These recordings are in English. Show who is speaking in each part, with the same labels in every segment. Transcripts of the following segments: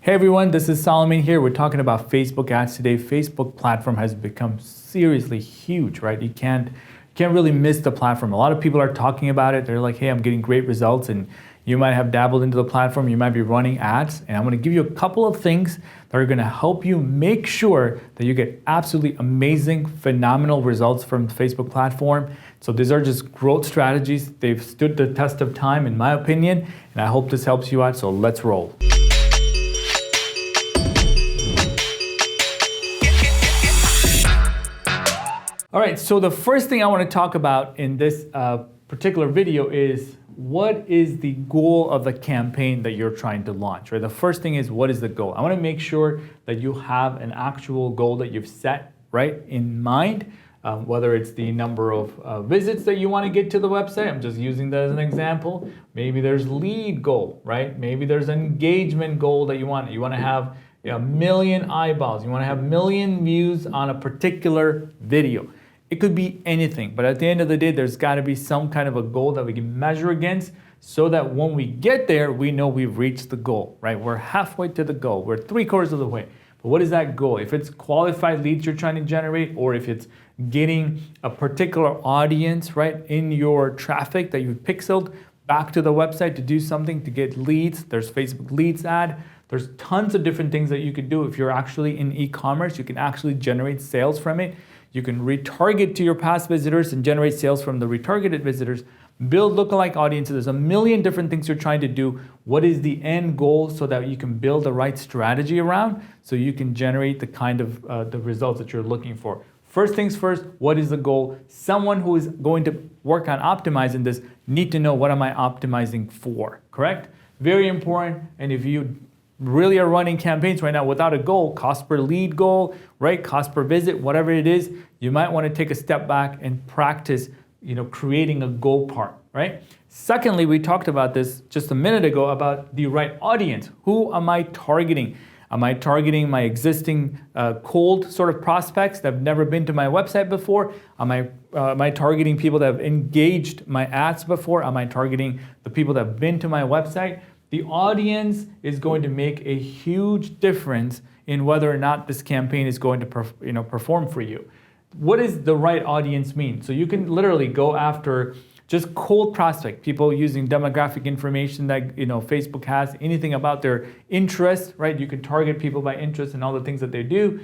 Speaker 1: Hey everyone, this is Solomon here. We're talking about Facebook ads today. Facebook platform has become seriously huge, right? You can't really miss the platform. A lot of people are talking about it. They're like, hey, I'm getting great results, and you might have dabbled into the platform. You might be running ads, and I'm going to give you a couple of things that are going to help you make sure that you get absolutely amazing, phenomenal results from the Facebook platform. So these are just growth strategies. They've stood the test of time, in my opinion, and I hope this helps you out. So let's roll. All right, so the first thing I want to talk about in this particular video is what is the goal of the campaign that you're trying to launch, right? The first thing is, what is the goal? I want to make sure that you have an actual goal that you've set, right, in mind, whether it's the number of visits that you want to get to the website. I'm just using that as an example. Maybe there's lead goal, right? Maybe there's engagement goal that you want. You want to have a million eyeballs. You want to have a million views on a particular video. It could be anything, but at the end of the day, there's got to be some kind of a goal that we can measure against so that when we get there, we know we've reached the goal, right? We're halfway to the goal. We're 3/4 of the way. But what is that goal? If it's qualified leads you're trying to generate, or if it's getting a particular audience, right, in your traffic that you've pixeled back to the website to do something to get leads, there's Facebook leads ad. There's tons of different things that you could do. If you're actually in e-commerce, you can actually generate sales from it. You can retarget to your past visitors and generate sales from the retargeted visitors. Build lookalike audiences. There's a million different things you're trying to do. What is the end goal so that you can build the right strategy around so you can generate the kind of the results that you're looking for? First things first, what is the goal? Someone who is going to work on optimizing this need to know, what am I optimizing for, correct? Very important. And if you really are running campaigns right now without a goal, cost per lead goal, right? Cost per visit, whatever it is, you might want to take a step back and practice, creating a goal part, right? Secondly, we talked about this just a minute ago about the right audience. Who am I targeting? Am I targeting my existing cold sort of prospects that have never been to my website before? Am I targeting people that have engaged my ads before? Am I targeting the people that have been to my website? The audience is going to make a huge difference in whether or not this campaign is going to perform for you. What does the right audience mean? So you can literally go after just cold prospect, people using demographic information that Facebook has, anything about their interest, right? You can target people by interest and all the things that they do,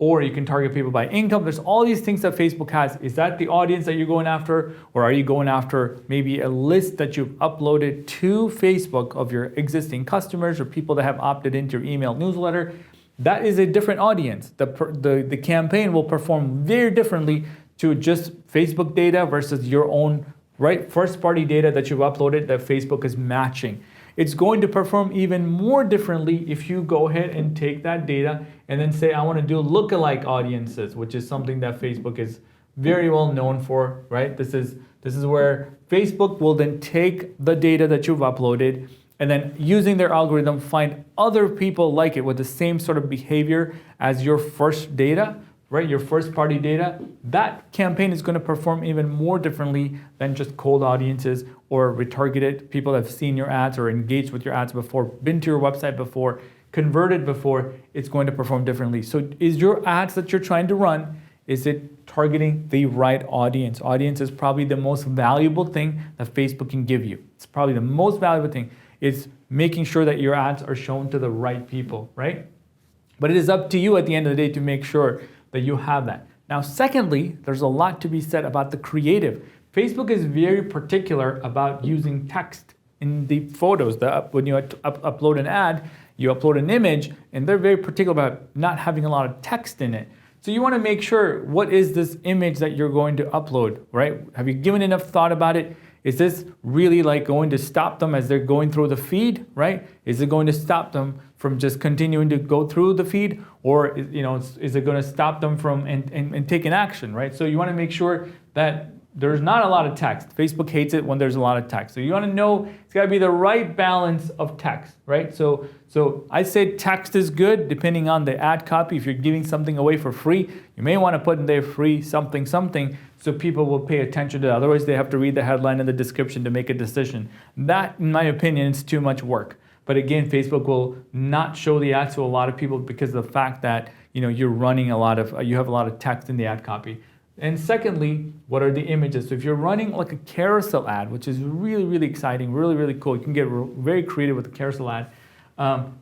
Speaker 1: or you can target people by income. There's all these things that Facebook has. Is that the audience that you're going after? Or are you going after maybe a list that you've uploaded to Facebook of your existing customers or people that have opted into your email newsletter? That is a different audience. The campaign will perform very differently to just Facebook data versus your own, right, first party data that you've uploaded that Facebook is matching. It's going to perform even more differently if you go ahead and take that data and then say, I want to do lookalike audiences, which is something that Facebook is very well known for, right? This is where Facebook will then take the data that you've uploaded and then using their algorithm find other people like it with the same sort of behavior as your first data, right? Your first party data. That campaign is going to perform even more differently than just cold audiences or retargeted people that have seen your ads or engaged with your ads before, been to your website before, converted before. It's going to perform differently. So is your ads that you're trying to run, is it targeting the right audience? Audience is probably the most valuable thing that Facebook can give you. It's probably the most valuable thing. It's making sure that your ads are shown to the right people, right? But it is up to you at the end of the day to make sure that you have that. Now, secondly, there's a lot to be said about the creative. Facebook is very particular about using text in the photos. When you upload an ad, you upload an image, and they're very particular about not having a lot of text in it. So you want to make sure, what is this image that you're going to upload, right? Have you given enough thought about it? Is this really like going to stop them as they're going through the feed, right? Is it going to stop them from just continuing to go through the feed? Or is it going to stop them from and taking action, right? So you want to make sure that there's not a lot of text. Facebook hates it when there's a lot of text. So you want to know it's got to be the right balance of text, right? So I say text is good depending on the ad copy. If you're giving something away for free, you may want to put in there free something so people will pay attention to that. Otherwise, they have to read the headline and the description to make a decision. That, in my opinion, is too much work. But again, Facebook will not show the ads to a lot of people because of the fact that you're running you have a lot of text in the ad copy. And secondly, what are the images? So if you're running like a carousel ad, which is really, really exciting, really, really cool, you can get very creative with a carousel ad.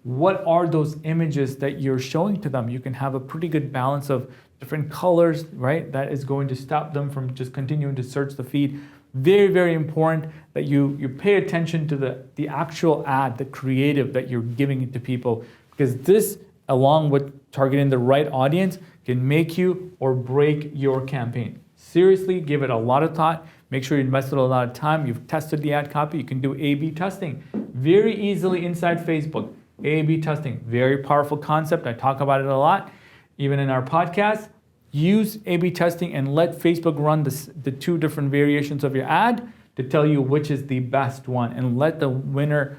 Speaker 1: What are those images that you're showing to them? You can have a pretty good balance of different colors, right? That is going to stop them from just continuing to search the feed. Very, very important that you pay attention to the actual ad, the creative that you're giving it to people, because this, along with targeting the right audience, can make you or break your campaign. Seriously, give it a lot of thought. Make sure you invested a lot of time. You've tested the ad copy. You can do A/B testing very easily inside Facebook. A/B testing, very powerful concept. I talk about it a lot, even in our podcast. Use A/B testing and let Facebook run the two different variations of your ad to tell you which is the best one, and let the winner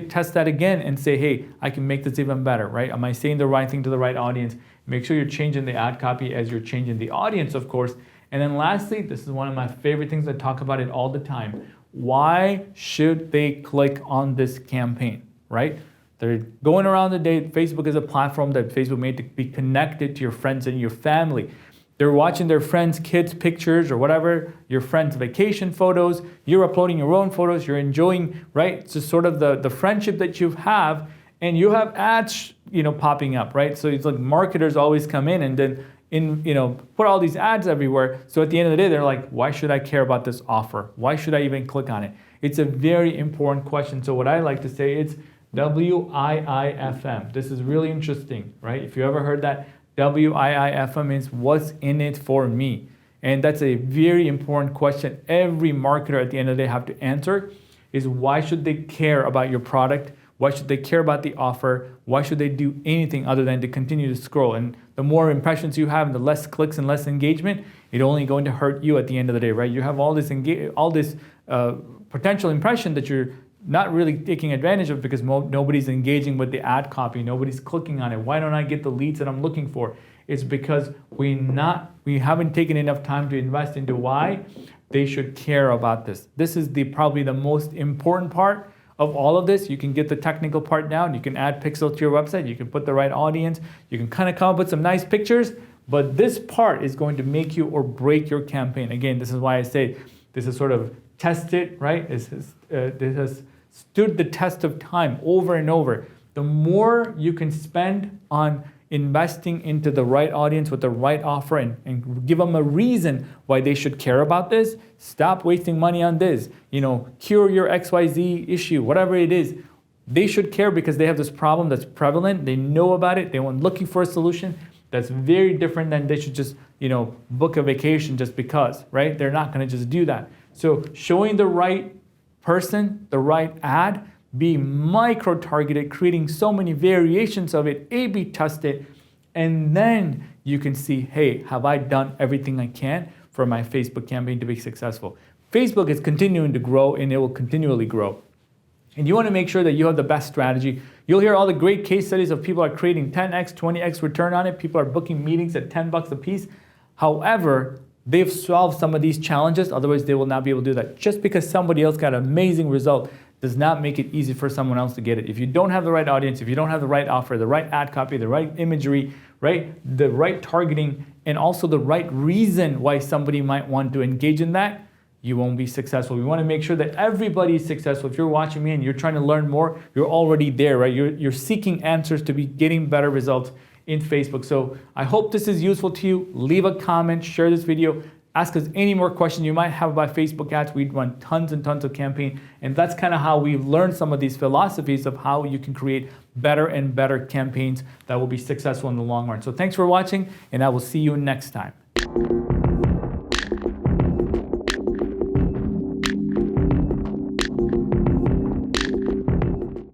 Speaker 1: test that again and say, hey, I can make this even better, right? Am I saying the right thing to the right audience? Make sure you're changing the ad copy as you're changing the audience, of course. And then lastly, this is one of my favorite things. I talk about it all the time. Why should they click on this campaign, right? They're going around the day. Facebook is a platform that Facebook made to be connected to your friends and your family. They're watching their friends' kids' pictures or whatever, your friends' vacation photos. You're uploading your own photos. You're enjoying, right? It's just sort of the friendship that you have, and you have ads, popping up, right? So it's like marketers always come in and then put all these ads everywhere. So at the end of the day, they're like, why should I care about this offer? Why should I even click on it? It's a very important question. So what I like to say is WIIFM. This is really interesting, right? If you ever heard that, WIIFM means what's in it for me. And that's a very important question every marketer at the end of the day have to answer, is why should they care about your product? Why should they care about the offer? Why should they do anything other than to continue to scroll? And the more impressions you have and the less clicks and less engagement, it's only going to hurt you at the end of the day, right? You have all this potential impression that you're not really taking advantage of because nobody's engaging with the ad copy, nobody's clicking on it. Why don't I get the leads that I'm looking for? It's because we haven't taken enough time to invest into why they should care about this. This is probably the most important part of all of this. You can get the technical part down. You can add pixels to your website. You can put the right audience. You can kind of come up with some nice pictures. But this part is going to make you or break your campaign. Again, this is why I say this is sort of tested, right? This has stood the test of time over and over. The more you can spend on investing into the right audience with the right offer and give them a reason why they should care about this, stop wasting money on this, cure your XYZ issue, whatever it is. They should care because they have this problem that's prevalent. They know about it. They want looking for a solution. That's very different than they should just, book a vacation just because, right? They're not going to just do that. So showing the right person, the right ad, be micro-targeted, creating so many variations of it, A/B test it, and then you can see, hey, have I done everything I can for my Facebook campaign to be successful? Facebook is continuing to grow, and it will continually grow. And you want to make sure that you have the best strategy. You'll hear all the great case studies of people are creating 10x, 20x return on it. People are booking meetings at $10 a piece. However, they've solved some of these challenges, otherwise they will not be able to do that. Just because somebody else got an amazing result does not make it easy for someone else to get it. If you don't have the right audience, if you don't have the right offer, the right ad copy, the right imagery, right, the right targeting, and also the right reason why somebody might want to engage in that, you won't be successful. We want to make sure that everybody is successful. If you're watching me and you're trying to learn more, you're already there, right? You're seeking answers to be getting better results in Facebook. So I hope this is useful to you. Leave a comment, share this video, ask us any more questions you might have about Facebook ads. We run tons and tons of campaign, and that's kind of how we've learned some of these philosophies of how you can create better and better campaigns that will be successful in the long run. So thanks for watching, and I will see you next time.